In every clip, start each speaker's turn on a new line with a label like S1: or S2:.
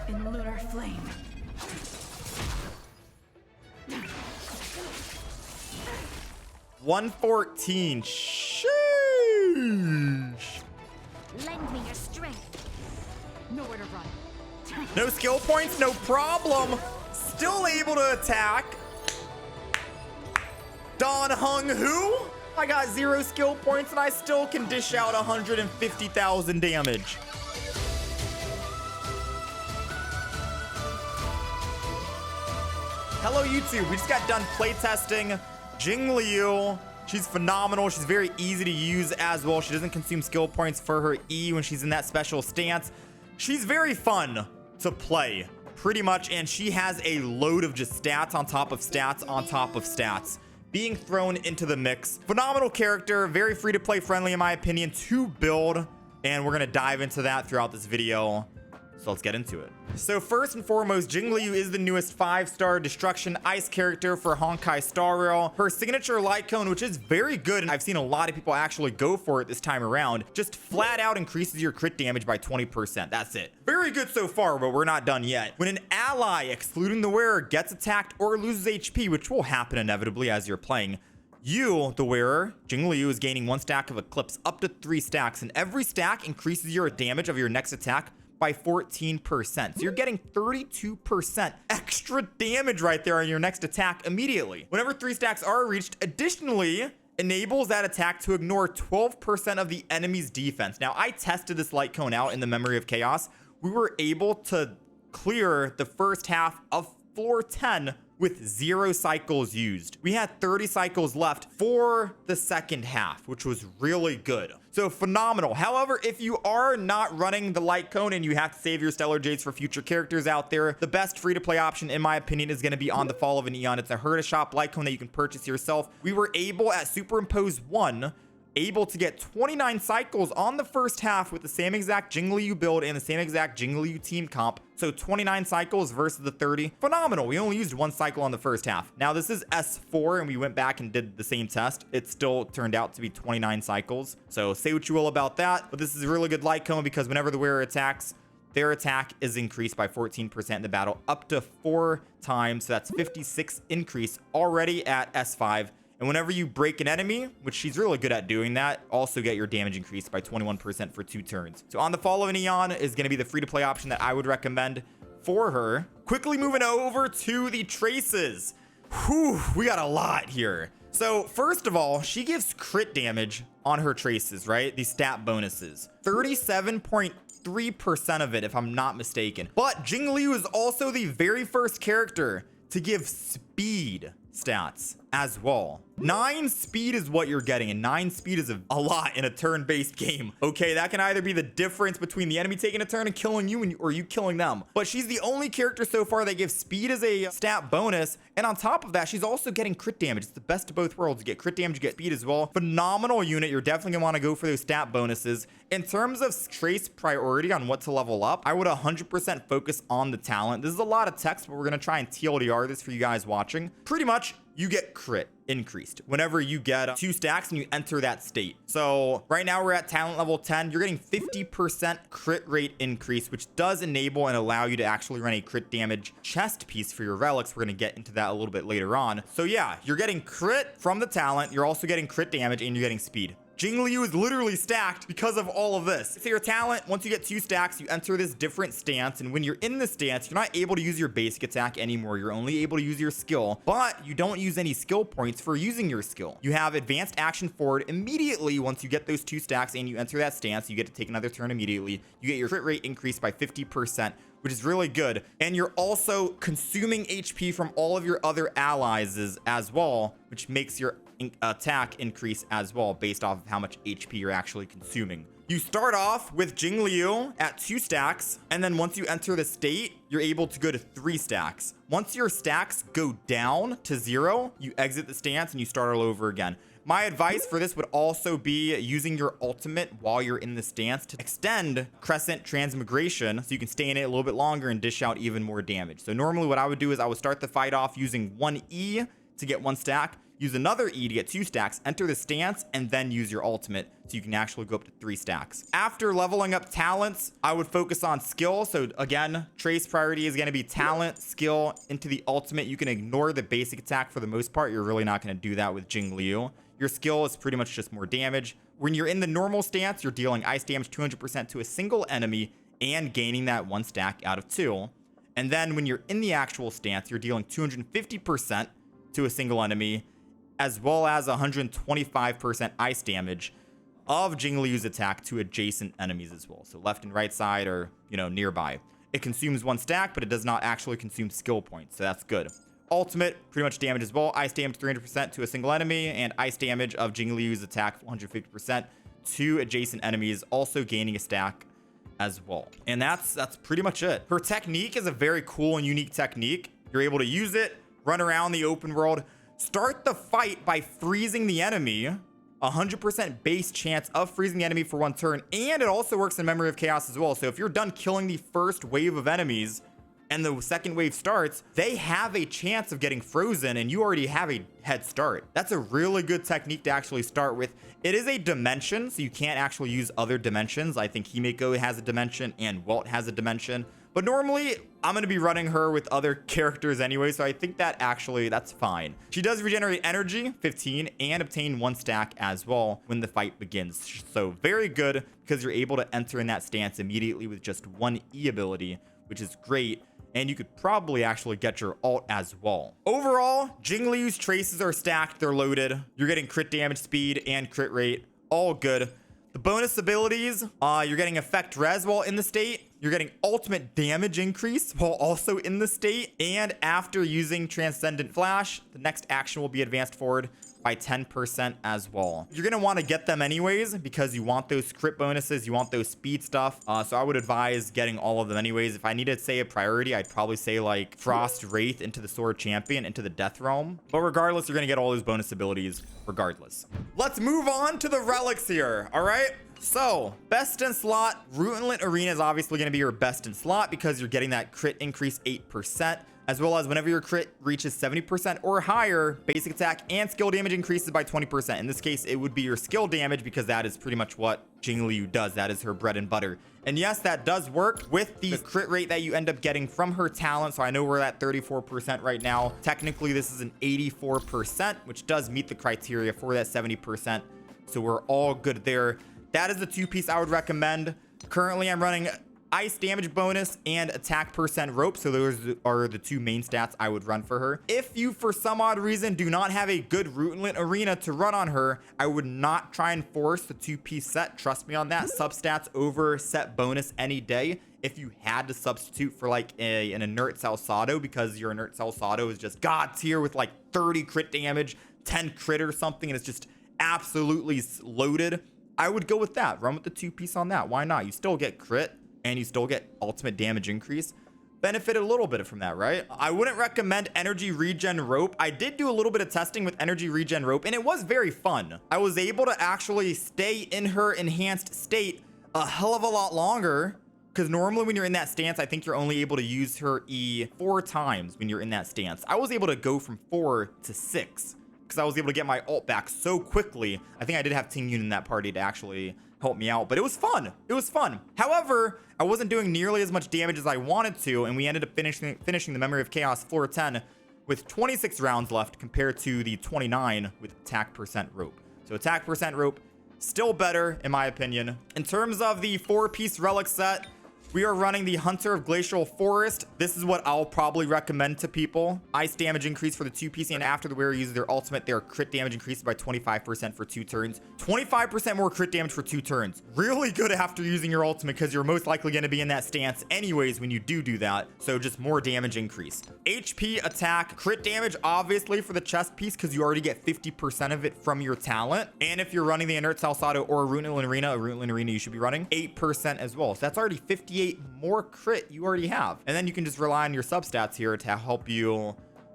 S1: in lunar flame.
S2: 114. Sheesh.
S3: Lend me your strength.
S1: Nowhere to run.
S2: No skill points, no problem. Still able to attack. Don Hung Hu? I got 0 skill points and I still can dish out 150,000 damage. Hello YouTube, we just got done playtesting Jingliu. She's phenomenal. She's very easy to use as well. She doesn't consume skill points for her E when she's in that special stance. She's very fun to play, pretty much, and she has a load of just stats on top of stats on top of stats being thrown into the mix. Phenomenal character, very free to play friendly in my opinion to build, and we're gonna dive into that throughout this video. So let's get into it. So first and foremost, Jingliu is the newest 5-star destruction ice character for Honkai Star Rail. Her signature light cone, which is very good, and I've seen a lot of people actually go for it this time around, just flat out increases your crit damage by 20%. That's it. Very good so far, but we're not done yet. When an ally, excluding the wearer, gets attacked or loses HP, which will happen inevitably as you're playing, you, the wearer, Jingliu, is gaining 1 stack of Eclipse up to 3 stacks, and every stack increases your damage of your next attack by 14%. So you're getting 32% extra damage right there on your next attack immediately. Whenever 3 stacks are reached, additionally, enables that attack to ignore 12% of the enemy's defense. Now, I tested this light cone out in the Memory of Chaos. We were able to clear the first half of floor 10 with 0 cycles used. We had 30 cycles left for the second half, which was really good. So phenomenal. However, if you are not running the light cone and you have to save your stellar jades for future characters out there, the best free to play option in my opinion is going to be on the Fall of an Eon. It's a Herta shop light cone that you can purchase yourself. We were able at Superimpose 1 able to get 29 cycles on the first half with the same exact Jingliu build and the same exact Jingliu team comp. So 29 cycles versus the 30. Phenomenal. We only used 1 cycle on the first half. Now this is S4 and we went back and did the same test. It still turned out to be 29 cycles. So say what you will about that, but this is a really good light cone because whenever the wearer attacks, their attack is increased by 14% in the battle up to 4 times. So that's 56 increase already at S5. And whenever you break an enemy, which she's really good at doing that, also get your damage increased by 21% for 2 turns. So on the Fall of an Eon is going to be the free-to-play option that I would recommend for her. Quickly moving over to the traces. Whew, we got a lot here. So first of all, she gives crit damage on her traces, right? These stat bonuses. 37.3% of it, if I'm not mistaken. But Jingliu is also the very first character to give speed stats as well. 9 speed is what you're getting, and 9 speed is a lot in a turn-based game. Okay, that can either be the difference between the enemy taking a turn and killing you or you killing them. But she's the only character so far that gives speed as a stat bonus, and on top of that, she's also getting crit damage. It's the best of both worlds. You get crit damage, you get speed as well. Phenomenal unit. You're definitely gonna want to go for those stat bonuses. In terms of trace priority on what to level up, I would 100% focus on the talent. This is a lot of text, but we're gonna try and TLDR this for you guys watching. Pretty much, you get crit increased whenever you get 2 stacks and you enter that state. So right now we're at talent level 10. You're getting 50% crit rate increase, which does enable and allow you to actually run a crit damage chest piece for your relics. We're going to get into that a little bit later on. So yeah, you're getting crit from the talent. You're also getting crit damage and you're getting speed. Jingliu is literally stacked because of all of this. So your talent, once you get 2 stacks, you enter this different stance. And when you're in this stance, you're not able to use your basic attack anymore. You're only able to use your skill, but you don't use any skill points for using your skill. You have advanced action forward immediately once you get those 2 stacks and you enter that stance. You get to take another turn immediately. You get your crit rate increased by 50%, which is really good. And you're also consuming HP from all of your other allies as well, which makes your attack increase as well based off of how much HP you're actually consuming. You start off with Jingliu at 2 stacks, and then once you enter the state, you're able to go to 3 stacks. Once your stacks go down to 0, you exit the stance and you start all over again. My advice for this would also be using your ultimate while you're in the stance to extend Crescent Transmigration so you can stay in it a little bit longer and dish out even more damage. So normally what I would do is I would start the fight off using 1E to get 1 stack. use another E to get 2 stacks, enter the stance, and then use your ultimate so you can actually go up to 3 stacks. After leveling up talents, I would focus on skill. So again, trace priority is going to be talent, skill into the ultimate. You can ignore the basic attack for the most part. You're really not going to do that with Jingliu. Your skill is pretty much just more damage. When you're in the normal stance, you're dealing ice damage 200% to a single enemy and gaining that 1 stack out of 2. And then when you're in the actual stance, you're dealing 250% to a single enemy, as well as 125% ice damage of Jingliu's attack to adjacent enemies as well. So left and right side or, nearby. It consumes 1 stack, but it does not actually consume skill points. So that's good. Ultimate, pretty much damage as well. Ice damage 300% to a single enemy, and ice damage of Jingliu's attack 150% to adjacent enemies, also gaining a stack as well. And that's pretty much it. Her technique is a very cool and unique technique. You're able to use it, run around the open world, start the fight by freezing the enemy, 100% base chance of freezing the enemy for 1 turn, and it also works in Memory of Chaos as well. So if you're done killing the first wave of enemies and the second wave starts, they have a chance of getting frozen and you already have a head start. That's a really good technique to actually start with. It is a dimension, so you can't actually use other dimensions. I think Himeko has a dimension and Walt has a dimension. But normally, I'm going to be running her with other characters anyway, so I think that's fine. She does regenerate energy, 15, and obtain 1 stack as well when the fight begins. So very good, because you're able to enter in that stance immediately with just 1 E ability, which is great. And you could probably actually get your ult as well. Overall, Jingliu's traces are stacked, they're loaded. You're getting crit damage speed and crit rate, all good. The bonus abilities, you're getting effect res while in the state. You're getting ultimate damage increase while also in the state. And after using Transcendent Flash, the next action will be advanced forward by 10% as well. You're gonna want to get them anyways because you want those crit bonuses, you want those speed stuff. So I would advise getting all of them anyways. If I needed to say a priority, I'd probably say like Frost Wraith into the Sword Champion, into the Death Realm. But regardless, you're gonna get all those bonus abilities regardless. Let's move on to the relics here, all right? So, best in slot, Rootlet Arena is obviously going to be your best in slot because you're getting that crit increase 8%, as well as whenever your crit reaches 70% or higher, basic attack and skill damage increases by 20%. In this case, it would be your skill damage because that is pretty much what Jingliu does. That is her bread and butter. And yes, that does work with the crit rate that you end up getting from her talent. So I know we're at 34% right now. Technically, this is an 84%, which does meet the criteria for that 70%. So we're all good there. That is the 2-piece I would recommend. Currently, I'm running ice damage bonus and attack percent rope. So those are the 2 main stats I would run for her. If you, for some odd reason, do not have a good Rootlet Arena to run on her, I would not try and force the 2-piece set. Trust me on that. Substats over set bonus any day. If you had to substitute for like an inert Salsado, because your inert Salsado is just god tier with like 30 crit damage, 10 crit or something, and it's just absolutely loaded, I would go with that. Run with the 2-piece on that. Why not? You still get crit and you still get ultimate damage increase. Benefit a little bit from that, right? I wouldn't recommend energy regen rope. I did do a little bit of testing with energy regen rope and it was very fun. I was able to actually stay in her enhanced state a hell of a lot longer, because normally when you're in that stance, I think you're only able to use her E 4 times when you're in that stance. I was able to go from 4 to 6. Because I was able to get my ult back so quickly. I think I did have Ting Yun in that party to actually help me out, but it was fun. It was fun. However, I wasn't doing nearly as much damage as I wanted to, and we ended up finishing the Memory of Chaos floor 10 with 26 rounds left compared to the 29 with attack percent rope. So attack percent rope, still better in my opinion. In terms of the 4-piece relic set, we are running the Hunter of Glacial Forest. This is what I'll probably recommend to people. Ice damage increase for the 2-piece, and after the wearer uses their ultimate, their crit damage increases by 25% for 2 turns. 25% more crit damage for 2 turns. Really good after using your ultimate, because you're most likely going to be in that stance anyways when you do that. So just more damage increase. HP, attack, crit damage, obviously for the chest piece, because you already get 50% of it from your talent. And if you're running the Inert Salsado or a Rootlet Arena you should be running 8% as well. So that's already 58 more crit you already have. And then you can just rely on your substats here to help you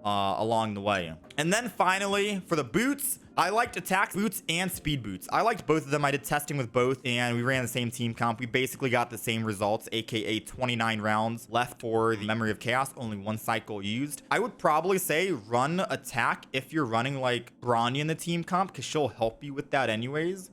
S2: along the way. And then finally, for the boots, I liked attack boots and speed boots. I liked both of them. I did testing with both, and we ran the same team comp. We basically got the same results, aka 29 rounds left for the Memory of Chaos, only 1 cycle used. I would probably say run attack if you're running like Bronya in the team comp, because she'll help you with that anyways.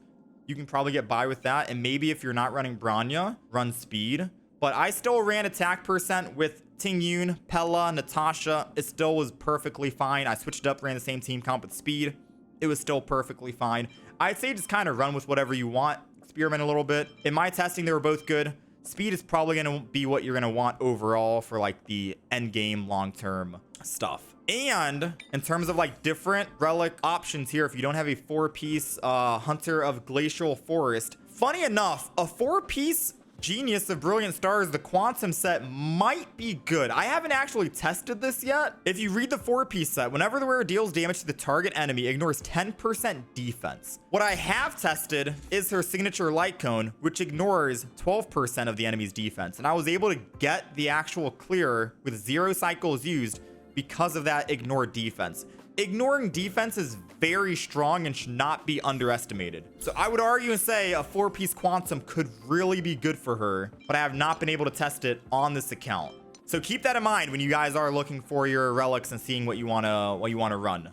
S2: You can probably get by with that, and maybe if you're not running Bronya, run speed. But I still ran attack percent with Tingyun, Pella, Natasha. It still was perfectly fine. I switched up, ran the same team comp with speed. It was still perfectly fine. I'd say just kind of run with whatever you want. Experiment a little bit. In my testing, they were both good. Speed is probably going to be what you're going to want overall for like the end game long-term stuff. And in terms of like different relic options here, if you don't have a 4-piece Hunter of Glacial Forest, funny enough, a 4-piece Genius of Brilliant Stars, the Quantum set, might be good. I haven't actually tested this yet. If you read the 4-piece set, whenever the wearer deals damage to the target enemy, ignores 10% defense. What I have tested is her signature light cone, which ignores 12% of the enemy's defense. And I was able to get the actual clear with 0 cycles used because of that ignored defense. Ignoring defense is very strong and should not be underestimated. So I would argue and say a 4-piece Quantum could really be good for her, but I have not been able to test it on this account. So keep that in mind when you guys are looking for your relics and seeing what you want to run.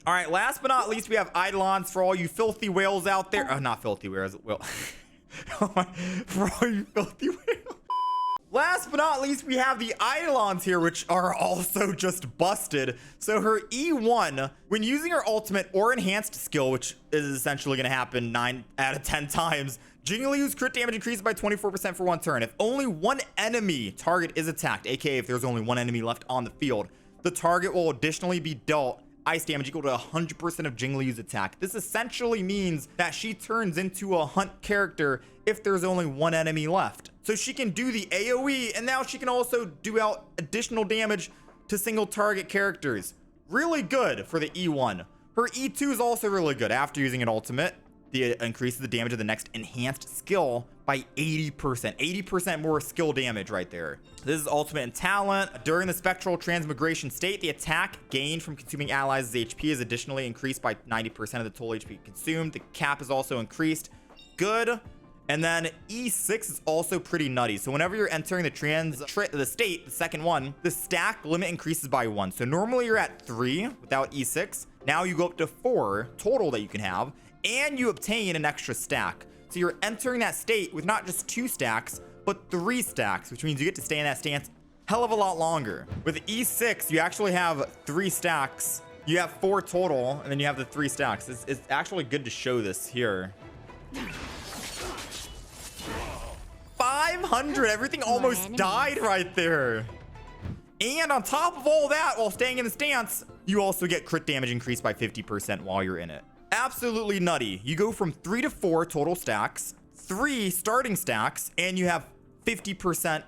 S2: All right, last but not least, we have Eidolons for all you filthy whales out there. Oh, not filthy whales. Well, for all you filthy whales. Last but not least, we have the Eidolons here, which are also just busted. So her E1, when using her ultimate or enhanced skill, which is essentially going to happen 9 out of 10 times, Jingliu's crit damage increases by 24% for 1 turn. If only 1 enemy target is attacked, aka if there's only 1 enemy left on the field, the target will additionally be dealt ice damage equal to 100% of Jingliu's attack. This essentially means that she turns into a hunt character if there's only 1 enemy left. So she can do the AoE, and now she can also do out additional damage to single target characters. Really good for the E1. Her E2 is also really good after using an ultimate. It increases the damage of the next enhanced skill by 80%. 80% more skill damage right there. This is ultimate and talent. During the spectral transmigration state, the attack gained from consuming allies' HP is additionally increased by 90% of the total HP consumed. The cap is also increased. Good. And then E6 is also pretty nutty. So whenever you're entering the state, the second one, the stack limit increases by 1. So normally you're at 3 without E6. Now you go up to 4 total that you can have, and you obtain an extra stack. So you're entering that state with not just 2 stacks, but 3 stacks, which means you get to stay in that stance hell of a lot longer. With E6, you actually have 3 stacks. You have 4 total, and then you have the 3 stacks. It's actually good to show this here. 500, everything almost died right there. And on top of all that, while staying in the stance, you also get crit damage increased by 50% while you're in it. Absolutely nutty. You go from 3 to 4 total stacks, 3 starting stacks, and you have 50%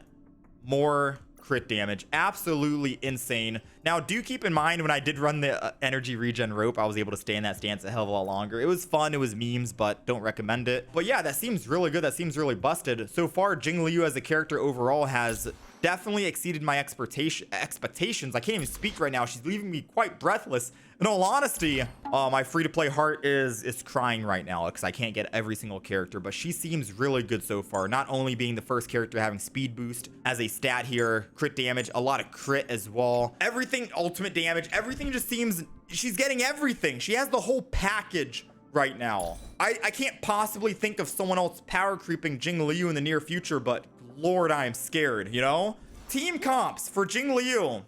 S2: more crit damage. Absolutely insane. Now, do keep in mind, when I did run the energy regen rope, I was able to stay in that stance a hell of a lot longer. It was fun. It was memes, but don't recommend it. But yeah, that seems really good. That seems really busted. So far, Jingliu as a character overall has definitely exceeded my expectations. I can't even speak right now. She's leaving me quite breathless. In all honesty, my free-to-play heart is crying right now because I can't get every single character, but she seems really good so far. Not only being the first character having speed boost as a stat here, crit damage, a lot of crit as well. Everything, ultimate damage, everything just seems, she's getting everything. She has the whole package right now. I can't possibly think of someone else power creeping Jingliu in the near future, but Lord, I am scared, you know? Team comps for Jingliu.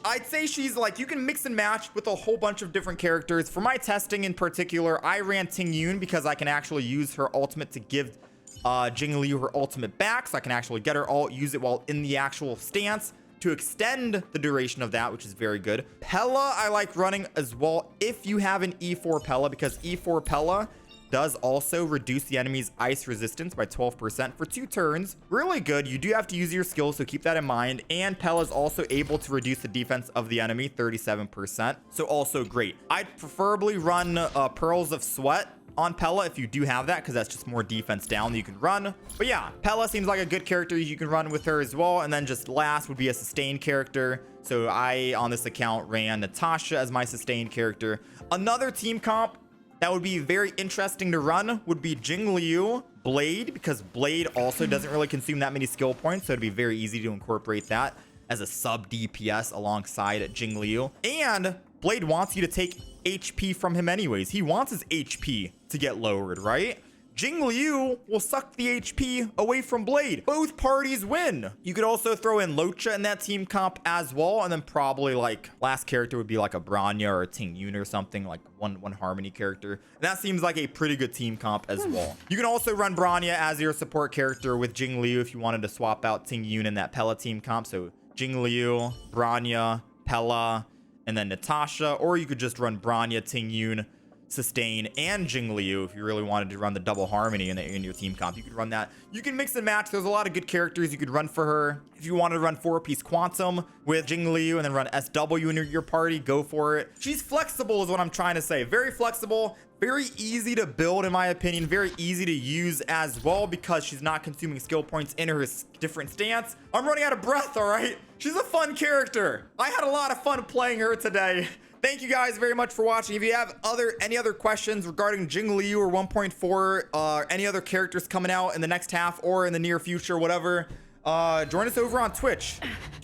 S2: I'd say she's like, you can mix and match with a whole bunch of different characters. For my testing in particular, I ran Tingyun because I can actually use her ultimate to give Jingliu her ultimate back. So I can actually get her ult, use it while in the actual stance to extend the duration of that, which is very good. Pella, I like running as well if you have an E4 Pella, because E4 Pella does also reduce the enemy's ice resistance by 12% for 2 turns. Really good. You do have to use your skills, so keep that in mind. And Pella is also able to reduce the defense of the enemy 37%. So also great. I'd preferably run Pearls of Sweat on Pella if you do have that, because that's just more defense down that you can run. But yeah, Pella seems like a good character you can run with her as well. And then just last would be a sustained character. So I, on this account, ran Natasha as my sustained character. Another team comp that would be very interesting to run would be Jingliu Blade, because Blade also doesn't really consume that many skill points, so it'd be very easy to incorporate that as a sub DPS alongside Jingliu. And Blade wants you to take HP from him anyways. He wants his HP to get lowered, right? Jingliu will suck the HP away from Blade. Both parties win. You could also throw in Locha in that team comp as well, and then probably like last character would be like a Branya or a Tingyun or something, like one Harmony character. And that seems like a pretty good team comp as well. You can also run Branya as your support character with Jingliu if you wanted to swap out Tingyun in that Pella team comp. So Jingliu, Branya, Pella, and then Natasha, or you could just run Branya, Tingyun, Sustain, and Jingliu if you really wanted to run the double Harmony in your team comp. You could run that. You can mix and match. There's a lot of good characters you could run for her. If you wanted to run 4-piece Quantum with Jingliu and then run SW in your party, go for it. She's flexible is what I'm trying to say. Very flexible, very easy to build in my opinion, very easy to use as well because she's not consuming skill points in her different stance. I'm running out of breath, all right? She's a fun character. I had a lot of fun playing her today. Thank you guys very much for watching. If you have any other questions regarding Jingliu or 1.4, any other characters coming out in the next half or in the near future, whatever, join us over on Twitch.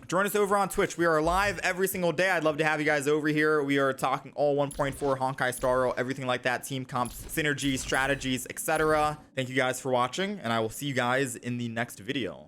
S2: Join us over on Twitch. We are live every single day. I'd love to have you guys over here. We are talking all 1.4 Honkai Star Rail, everything like that, team comps, synergies, strategies, etc. Thank you guys for watching, and I will see you guys in the next video.